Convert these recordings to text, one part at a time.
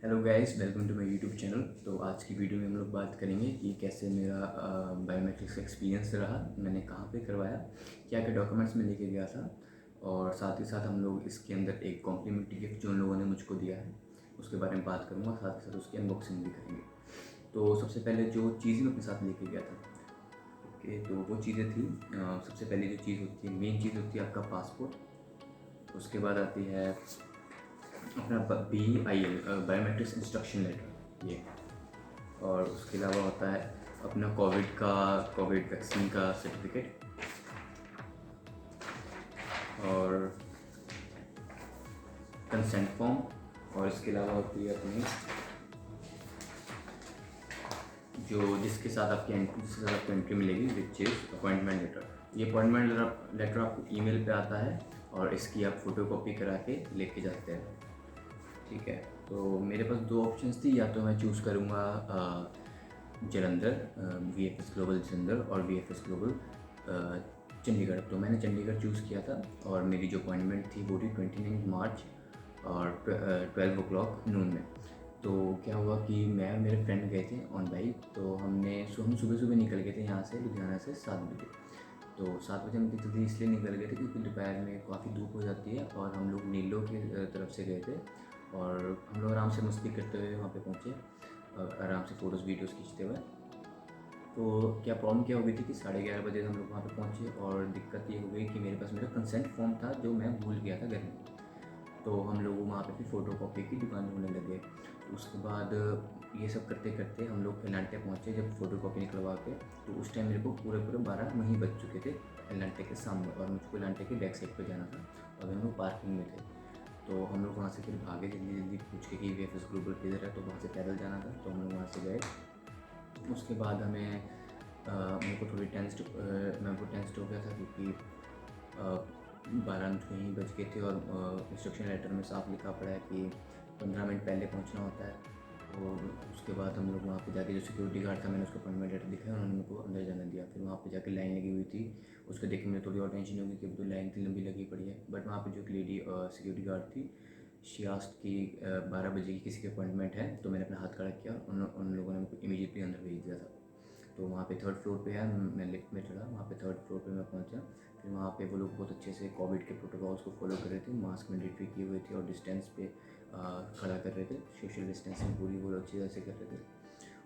Hello guys, welcome to my YouTube channel. तो आज की वीडियो में हम लोग बात करेंगे कि कैसे मेरा बायोमेट्रिक्स का एक्सपीरियंस रहा, मैंने कहाँ पे करवाया, क्या क्या डॉक्यूमेंट्स में लेके गया था, और साथ ही साथ हम लोग इसके अंदर एक कॉम्प्लीमेंट्री गिफ्ट जो उन लोगों ने मुझको दिया है उसके बारे में बात करूँगा, साथ ही साथ उसकी अनबॉक्सिंग भी करेंगे। तो सबसे पहले जो चीज़ें मैं अपने साथ लेके गया था, ओके, तो वो चीज़ें थी, सबसे पहले जो चीज़ होती है, मेन चीज़ होती है आपका पासपोर्ट। उसके बाद आती है अपना BIL, बायोमेट्रिक्स इंस्ट्रक्शन लेटर, ये। और उसके अलावा होता है अपना कोविड वैक्सीन का सर्टिफिकेट, और कंसेंट फॉर्म। और इसके अलावा होती है अपनी जिसके साथ आपको एंट्री मिलेगी, विच इज़ अपॉइंटमेंट लेटर। ये अपॉइंटमेंट लेटर आपको ईमेल पे आता है और इसकी आप फ़ोटो कॉपी करा के लेके जाते हैं, ठीक है। तो मेरे पास दो ऑप्शंस थी, या तो मैं चूज़ करूँगा जलंधर, VFS ग्लोबल जलंधर और VFS ग्लोबल चंडीगढ़। तो मैंने चंडीगढ़ चूज़ किया था और मेरी जो अपॉइंटमेंट थी वो थी 29 मार्च और 12 o'clock नून में। तो क्या हुआ कि मैं और मेरे फ्रेंड गए थे ऑन बाइक। तो हम सुबह सुबह निकल गए थे यहाँ से, लुधियाना से 7 बजे। तो 7 बजे हम जल्दी इसलिए निकल गए थे क्योंकि दोपहर में काफ़ी धूप हो जाती है, और हम लोग नीलो की तरफ से गए थे। और हम लोग आराम से मस्ती करते हुए वहाँ पे पहुँचे, आराम से फ़ोटोज़ वीडियोज़ खींचते हुए। तो क्या प्रॉब्लम क्या हो गई थी कि 11:30 बजे हम लोग वहाँ पे पहुँचे, और दिक्कत ये हो गई कि मेरे पास मेरा कंसेंट फॉर्म था जो मैं भूल गया था घर में। तो हम लोग वहाँ पे फिर फ़ोटो कॉपी की दुकान ढूँढने लगे। उसके बाद ये सब करते करते हम लोग एलांटे पहुँचे जब फ़ोटो कॉपी निकलवा के। तो उस टाइम मेरे को पूरे 12 वहीं बज चुके थे एलांटे के सामने, और मुझको एलांटे के बैक साइड पर जाना था और हम लोग पार्किंग में थे। तो हम लोग वहाँ से फिर भागे जल्दी जल्दी, पूछ के कि VFS ग्लोबल किधर है। तो वहाँ से पैदल जाना था, तो हम लोग वहाँ से गए। उसके बाद मेरे को थोड़ी मैं वो टेंस्ड हो गया था क्योंकि 12 वहीं बज गए थे, और इंस्ट्रक्शन लेटर में साफ लिखा पड़ा है कि 15 मिनट पहले पहुंचना होता है। और उसके बाद हम लोग वहाँ पे जाके, जो सिक्योरिटी गार्ड था, मैंने उसको अपॉइंटमेंट लेटर दिखाया, उन्होंने मेरे को अंदर जाने दिया। फिर वहाँ पे जाके लाइन लगी हुई थी, उसको देख के मुझे थोड़ी और टेंशन हो गई कि अब तो लाइन इतनी लंबी लगी पड़ी है। बट वहाँ पे जो एक लेडी सिक्योरिटी गार्ड थी, शी आस्क्ड कि 12 बजे की किसी की अपॉइंटमेंट है। तो मैंने अपना हाथ खड़ा किया, उन लोगों ने मेरे को इमीडिएटली अंदर भेज दिया था। तो वहाँ पे 3rd फ्लोर पे है, मैं लिफ्ट में चढ़ा, वहाँ पे 3rd फ्लोर पे मैं पहुँचा। फिर वहाँ पे वो लोग बहुत अच्छे से कोविड के प्रोटोकॉल्स को फॉलो कर रहे थे, मास्क मैंडेटरी किए हुए थे और डिस्टेंस पे खड़ा कर रहे थे, सोशल डिस्टेंसिंग पूरी वो लोग अच्छी तरह से कर रहे थे।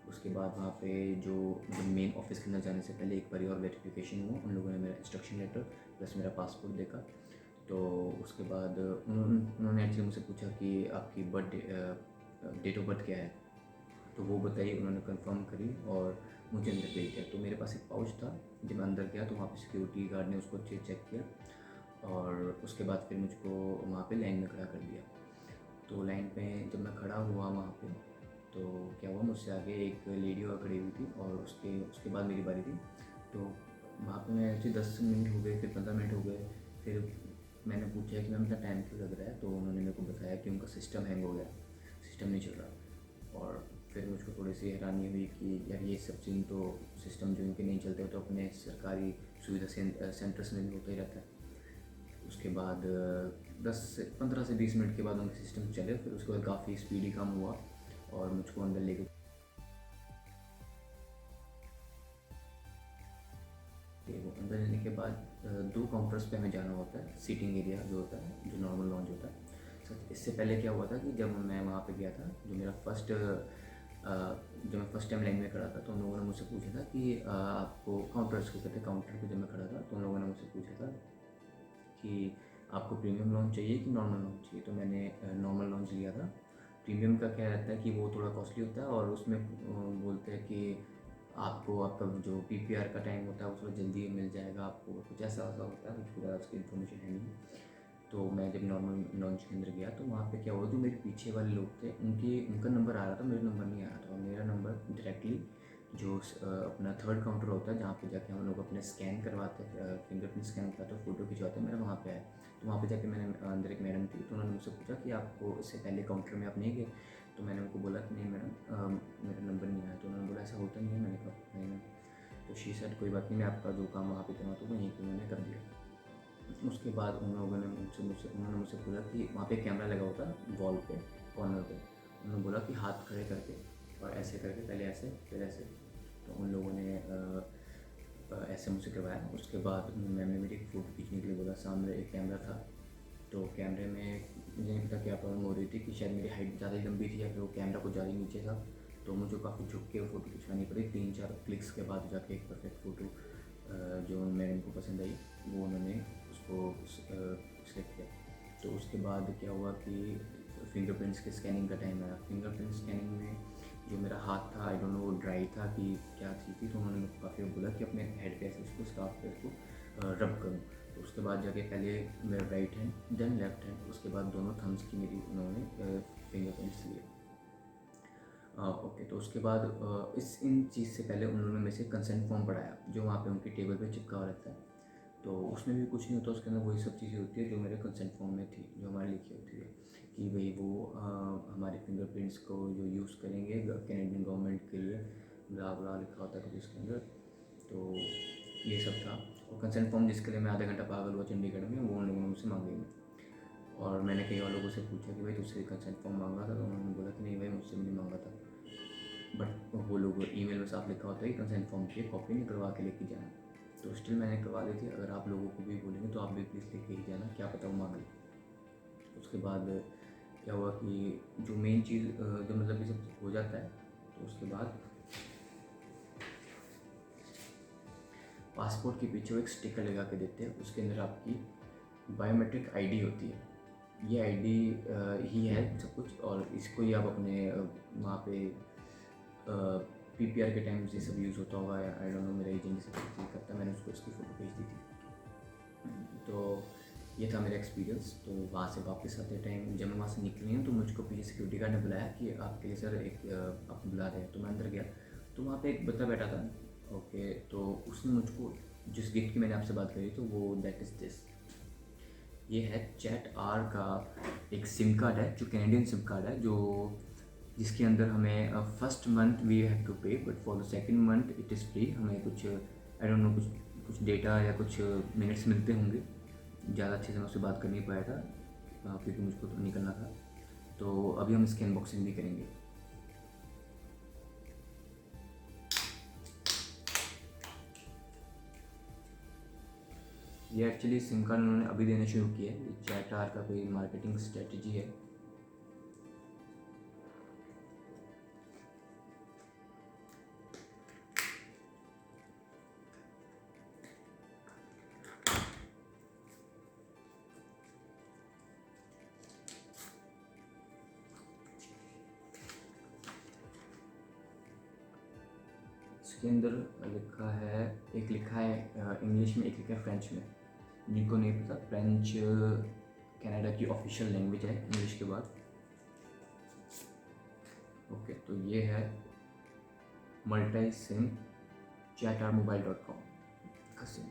उसके बाद वहाँ पे जो मेन ऑफिस के अंदर जाने से पहले एक बार और वेरिफिकेशन हुआ, उन लोगों ने मेरा इंस्ट्रक्शन लेटर प्लस मेरा पासपोर्ट देखा। तो उसके बाद उन्होंने एक्चुअली मुझसे पूछा कि आपकी डेट ऑफ बर्थ क्या है। तो वो बताई, उन्होंने कंफर्म करी और मुझे अंदर भेज दिया। तो मेरे पास एक पाउच था, जब मैं अंदर गया तो वहाँ पे सिक्योरिटी गार्ड ने उसको अच्छे चेक किया, और उसके बाद फिर मुझको वहाँ पे लाइन में खड़ा कर दिया। तो लाइन पे जब मैं खड़ा हुआ वहाँ पे, तो क्या हुआ, मुझसे आगे एक लेडी और खड़ी हुई थी, और उसके उसके बाद मेरी बारी थी। तो वहाँ पे मैं ऐसे 10 मिनट हो गए, फिर 15 मिनट हो गए। फिर मैंने पूछा कि मैम इतना टाइम क्यों लग रहा है। तो उन्होंने मेरे को बताया कि उनका सिस्टम हैंग हो गया, सिस्टम नहीं चल रहा। और फिर मुझको थोड़ी सी हैरानी हुई कि यार ये सब चीज़ तो, सिस्टम जो इनके नहीं चलते तो अपने सरकारी सुविधा सेंटर्स में भी होता ही रहता है। उसके बाद 15 से 20 मिनट के बाद उनके सिस्टम चले, फिर उसके बाद काफ़ी स्पीडी काम हुआ और मुझको अंदर लेके वो अंदर लेने के बाद 2 काउंटर्स पे हमें जाना होता है, सीटिंग एरिया जो होता है, जो नॉर्मल लॉन्च होता है। सच इससे पहले क्या हुआ था कि जब मैं वहाँ पे गया था, जब मैं फर्स्ट टाइम लाइन में खड़ा था, तो उन लोगों ने मुझसे पूछा था कि आपको, काउंटर्स को कहते हैं, काउंटर पे जब मैं खड़ा था तो उन लोगों ने मुझसे पूछा था कि आपको प्रीमियम लॉन्च चाहिए कि नॉर्मल लॉन्च चाहिए। तो मैंने नॉर्मल लॉन्च लिया था। प्रीमियम का क्या रहता है कि वो थोड़ा कॉस्टली होता है, और उसमें बोलते हैं कि आपको आपका जो PPR का टाइम होता है वो थोड़ा जल्दी मिल जाएगा आपको, कुछ ऐसा ऐसा होता है, मुझे पूरा उसकी इन्फॉर्मेशन है नहीं। तो मैं जब नॉर्मल लॉन्च के अंदर गया तो वहाँ पे क्या हुआ, जो मेरे पीछे वाले लोग थे उनका नंबर आ रहा था, मेरा नंबर नहीं आ रहा था। और मेरा नंबर डायरेक्टली जो अपना 3rd काउंटर होता है, जहाँ पे जाके हम लोग अपने स्कैन करवाते हैं, फिंगरप्रिंट स्कैन करवाते हैं, फ़ोटो खिंचवाते हैं, मेरा वहाँ पे आया। तो वहाँ पे जाके मैंने, अंदर एक मैडम थी, तो उन्होंने मुझसे पूछा कि आपको इससे पहले काउंटर में आप नहीं गए। तो मैंने उनको बोला कि नहीं मैडम, मेरा नंबर नहीं आया। तो उन्होंने बोला ऐसा होता नहीं है। मैंने कहा नहीं मैम। तो शी सेड कोई बात नहीं, मैं आपका जो काम वहाँ पे करना था वहीं पर मैंने कर दिया। उसके बाद उन्होंने मुझसे पूछा कि वहाँ पे कैमरा लगा होता है वॉल पे, कॉर्नर पे। उन्होंने बोला कि हाथ खड़े करके और ऐसे करके, पहले ऐसे फिर ऐसे। तो उन लोगों ने ऐसे मुझसे करवाया। उसके बाद मैम ने मेरी फ़ोटो खींचने के लिए बोला। सामने एक कैमरा था, तो कैमरे में मुझे नहीं पता क्या प्रॉब्लम हो रही थी कि शायद मेरी हाइट ज़्यादा ही लंबी थी या फिर वो कैमरा कुछ ज़्यादा ही नीचे था, तो मुझे काफ़ी झुक के वो फ़ोटो खिंचवानी पड़ी। 3-4 क्लिक्स के बाद जाके एक परफेक्ट फ़ोटो जो मैडम को पसंद आई वो उन्होंने उसको सिलेक्ट किया। तो उसके बाद क्या हुआ कि फिंगरप्रिंट्स के स्कैनिंग का टाइम आया। फिंगरप्रिंट स्कैनिंग में जो मेरा हाथ था, आई डोंट नो वो ड्राई था कि क्या चीज़ थी, तो उन्होंने मेरे को काफ़ी बोला कि अपने हेड पे ऐसे उसको स्कार्फ पे उसको रब करूँ। तो उसके बाद जाके पहले मेरा right hand then left hand, उसके बाद दोनों थम्स की मेरी उन्होंने फिंगरप्रिंट्स लिए। ओके, तो उसके बाद इन चीज़ से पहले उन्होंने मेरे से कंसेंट फॉर्म पढ़ाया जो वहाँ पे उनकी टेबल पे चिपका हुआ रहता है। तो उसमें भी कुछ नहीं होता, उसके अंदर वही सब चीज़ें होती है जो मेरे कंसेंट फॉर्म में थी, जो हमारे लिखी होती है कि भाई वो हमारे फिंगरप्रिंट्स को जो यूज़ करेंगे कैनेडियन गवर्नमेंट के लिए, ब्ला ब्ला लिखा होता है कुछ उसके अंदर। तो ये सब था। और कंसेंट फॉर्म जिसके लिए मैं आधा घंटा पागल हुआ चंडीगढ़ में, वो उन लोगों ने मुझसे मांगे नहीं। और मैंने कई और लोगों से पूछा कि भाई तुझसे कंसेंट फॉर्म मांगा था, तो उन्होंने बोला कि नहीं भाई मुझसे नहीं मांगा था। बट वो लोग ईमेल में साफ लिखा होता है कि कंसेंट फॉर्म की कॉपी निकलवा के लेके जाना। तो स्टिल मैंने करवा दी थी। अगर आप लोगों को भी बोलेंगे तो आप भी प्लीज़ लेके ही जाना, क्या पता वो मांग ले। उसके बाद क्या हुआ कि जो मेन चीज़ जब मतलब ये सब हो जाता है, तो उसके बाद पासपोर्ट के पीछे वो एक स्टिकर लगा के देते हैं। उसके अंदर आपकी बायोमेट्रिक आईडी होती है। ये आईडी ही है सब कुछ, और इसको ही आप अपने वहाँ पे पीपीआर के टाइम ये सब यूज़ होता होगा। आई डोंट नो, मेरा एजेंट से चीज़ करता है, मैंने उसको इसकी फ़ोटो भेज दी थी। तो ये था मेरा एक्सपीरियंस। तो वहाँ से वापस आते टाइम जब मैं वहाँ से निकली हूँ, तो मुझको पीछे सिक्योरिटी गार्ड ने बुलाया कि आपके लिए सर एक आपको बुला रहे हैं। तो मैं अंदर गया, तो वहाँ पे एक बच्चा बैठा था। ओके, तो उसने मुझको जिस गिफ्ट की मैंने आपसे बात करी, तो वो दैट इज़ दिस। ये है चैट आर का एक सिम कार्ड है, जो कैनेडियन सिम कार्ड है, जो जिसके अंदर हमें first month we have to pay, but for the second month it is free. हमें कुछ आई डोंट नो कुछ डेटा या कुछ मिनट्स मिलते होंगे। ज़्यादा अच्छे से मैं उससे बात कर नहीं पाया था क्योंकि मुझको तो निकलना था। तो अभी हम इसकी अनबॉक्सिंग भी करेंगे। ये एक्चुअली सिम कार्ड उन्होंने अभी देना शुरू किया है। ये चैट आर का कोई मार्केटिंग स्ट्रेटजी है। इसके अंदर लिखा है, एक लिखा है इंग्लिश में, एक लिखा है फ्रेंच में। जिनको नहीं पता, फ्रेंच कनाडा की ऑफिशियल लैंग्वेज है इंग्लिश के बाद। ओके, तो ये है मल्टी सिम chatarmobile.com का सिम।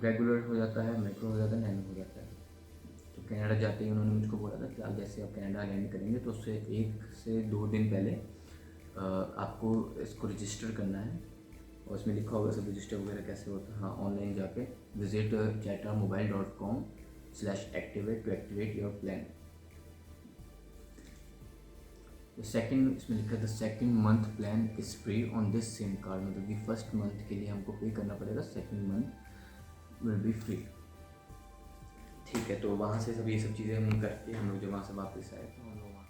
रेगुलर हो जाता है, मेट्रो हो जाता है, नैनो हो जाता है। तो कनाडा जाते ही उन्होंने मुझको बोला था कि आप जैसे आप कनाडा लैंड करेंगे तो उससे 1 से 2 दिन पहले आपको इसको रजिस्टर करना है। और इसमें लिखा होगा सब रजिस्टर वगैरह कैसे होता है। हाँ, ऑनलाइन जाके visit chatarmobile.com/activate to activate your plan। तो सेकंड इसमें लिखा है the second month plan is free on this SIM card. मतलब कि फर्स्ट मंथ के लिए हमको पे करना पड़ेगा, second month will be free. ठीक है, तो वहाँ से सब ये सब चीज़ें हम करके हम लोग जब वहाँ से वापस आए, तो हम लोग वहाँ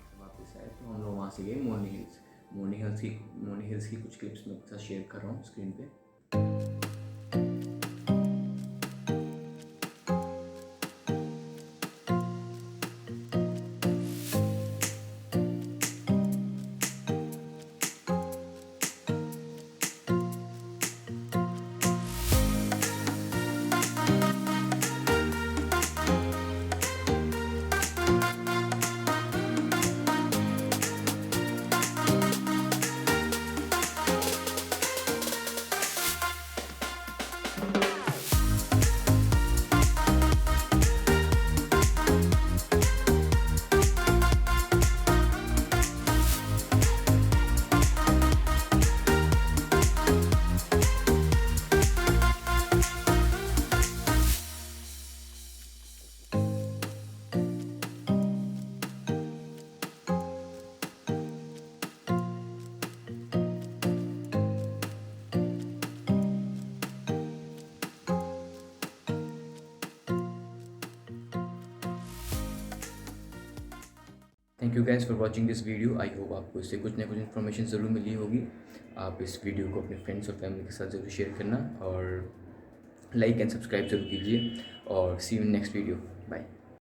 से वापस आए तो हम लोग वहाँ से गए मोर्नी हिल्स। मोर्नी हिल्स की कुछ क्लिप्स मैं आपके साथ शेयर कर रहा हूँ स्क्रीन पे। Thank you guys for watching this video. I hope आपको इससे कुछ ना कुछ इन्फॉर्मेशन ज़रूर मिली होगी। आप इस वीडियो को अपने फ्रेंड्स और फैमिली के साथ ज़रूर शेयर करना और लाइक एंड सब्सक्राइब ज़रूर कीजिए और सी यू इन नेक्स्ट वीडियो।